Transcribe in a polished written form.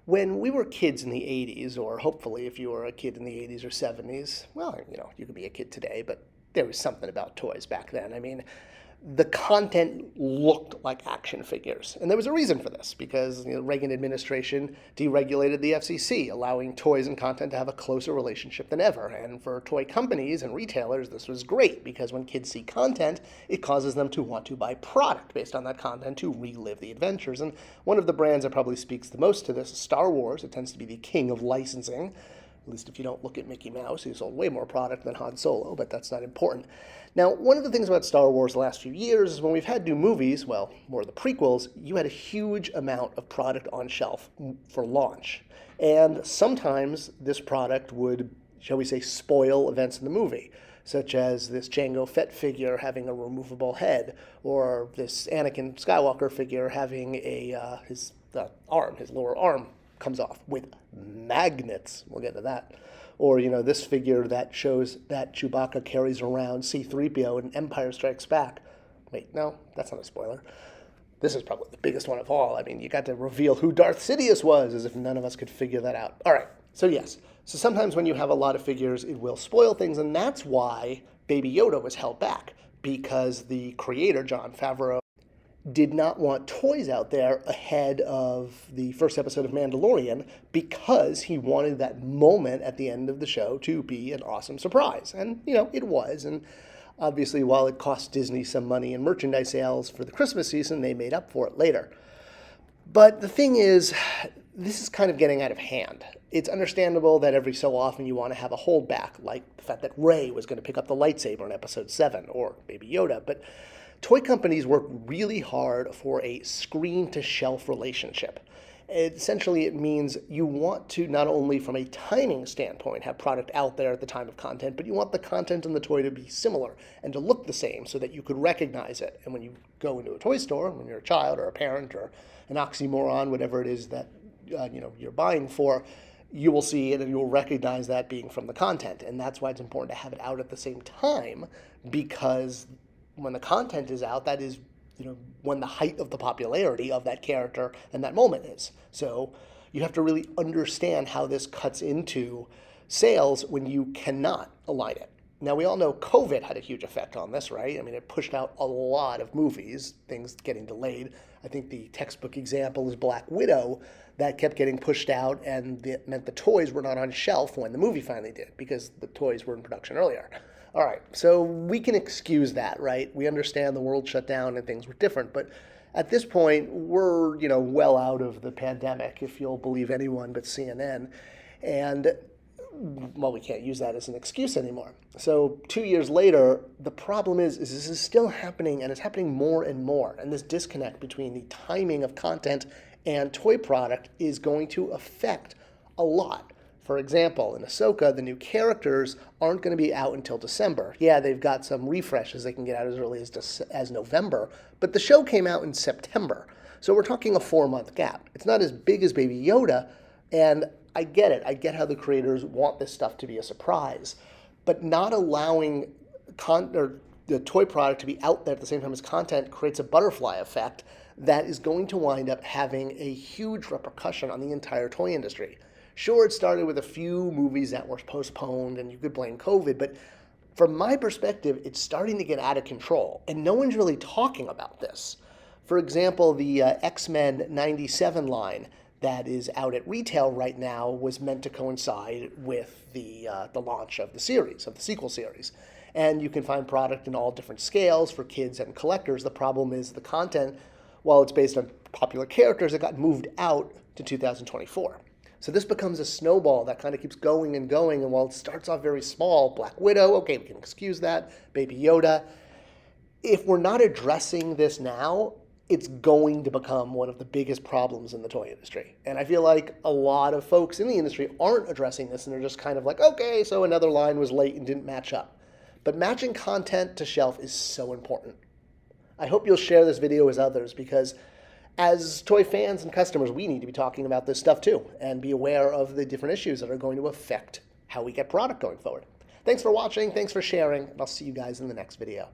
When we were kids in the 80s, or hopefully if you were a kid in the 80s or 70s, well, you could be a kid today, but there was something about toys back then. I mean, the content looked like action figures. And there was a reason for this, because the Reagan administration deregulated the FCC, allowing toys and content to have a closer relationship than ever. And for toy companies and retailers, this was great, because when kids see content, it causes them to want to buy product based on that content to relive the adventures. And one of the brands that probably speaks the most to this is Star Wars. It tends to be the king of licensing. At least if you don't look at Mickey Mouse, he sold way more product than Han Solo, but that's not important. Now, one of the things about Star Wars the last few years is when we've had new movies, well, more of the prequels, you had a huge amount of product on shelf for launch. And sometimes this product would, shall we say, spoil events in the movie, such as this Jango Fett figure having a removable head, or this Anakin Skywalker figure having his lower arm comes off with magnets. We'll get to that. Or, this figure that shows that Chewbacca carries around C-3PO in Empire Strikes Back. Wait, no, that's not a spoiler. This is probably the biggest one of all. I mean, you got to reveal who Darth Sidious was, as if none of us could figure that out. All right, so yes. So sometimes when you have a lot of figures, it will spoil things, and that's why Baby Yoda was held back, because the creator, Jon Favreau, did not want toys out there ahead of the first episode of Mandalorian, because he wanted that moment at the end of the show to be an awesome surprise. And, it was. And obviously, while it cost Disney some money in merchandise sales for the Christmas season, they made up for it later. But the thing is, this is kind of getting out of hand. It's understandable that every so often you want to have a holdback, like the fact that Rey was going to pick up the lightsaber in Episode 7, or Baby Yoda, but toy companies work really hard for a screen-to-shelf relationship. Essentially, it means you want to, not only from a timing standpoint, have product out there at the time of content, but you want the content in the toy to be similar and to look the same so that you could recognize it. And when you go into a toy store, when you're a child or a parent or an oxymoron, whatever it is that you're buying for, you will see it and you'll recognize that being from the content. And that's why it's important to have it out at the same time, because when the content is out, that is, when the height of the popularity of that character and that moment is. So you have to really understand how this cuts into sales when you cannot align it. Now, we all know COVID had a huge effect on this, right? I mean, it pushed out a lot of movies, things getting delayed. I think the textbook example is Black Widow, that kept getting pushed out, and it meant the toys were not on shelf when the movie finally did, because the toys were in production earlier. All right, so we can excuse that, right? We understand the world shut down and things were different, but at this point, we're, well out of the pandemic, if you'll believe anyone but CNN. And, well, we can't use that as an excuse anymore. So 2 years later, the problem is this is still happening, and it's happening more and more. And this disconnect between the timing of content and toy product is going to affect a lot. For example, in Ahsoka, the new characters aren't going to be out until December. Yeah, they've got some refreshes they can get out as early as November, but the show came out in September. So we're talking a 4-month gap. It's not as big as Baby Yoda, and I get it. I get how the creators want this stuff to be a surprise, but not allowing the toy product to be out there at the same time as content creates a butterfly effect that is going to wind up having a huge repercussion on the entire toy industry. Sure, it started with a few movies that were postponed, and you could blame COVID, but from my perspective, it's starting to get out of control, and no one's really talking about this. For example, the X-Men 97 line that is out at retail right now was meant to coincide with the launch of the series, of the sequel series. And you can find product in all different scales for kids and collectors. The problem is the content, while it's based on popular characters, it got moved out to 2024. So this becomes a snowball that kind of keeps going and going, and while it starts off very small, Black Widow, okay, we can excuse that, Baby Yoda, if we're not addressing this now, it's going to become one of the biggest problems in the toy industry. And I feel like a lot of folks in the industry aren't addressing this, and they're just kind of like, okay, so another line was late and didn't match up. But matching content to shelf is so important. I hope you'll share this video with others, because as toy fans and customers, we need to be talking about this stuff too, and be aware of the different issues that are going to affect how we get product going forward. Thanks for watching, thanks for sharing, and I'll see you guys in the next video.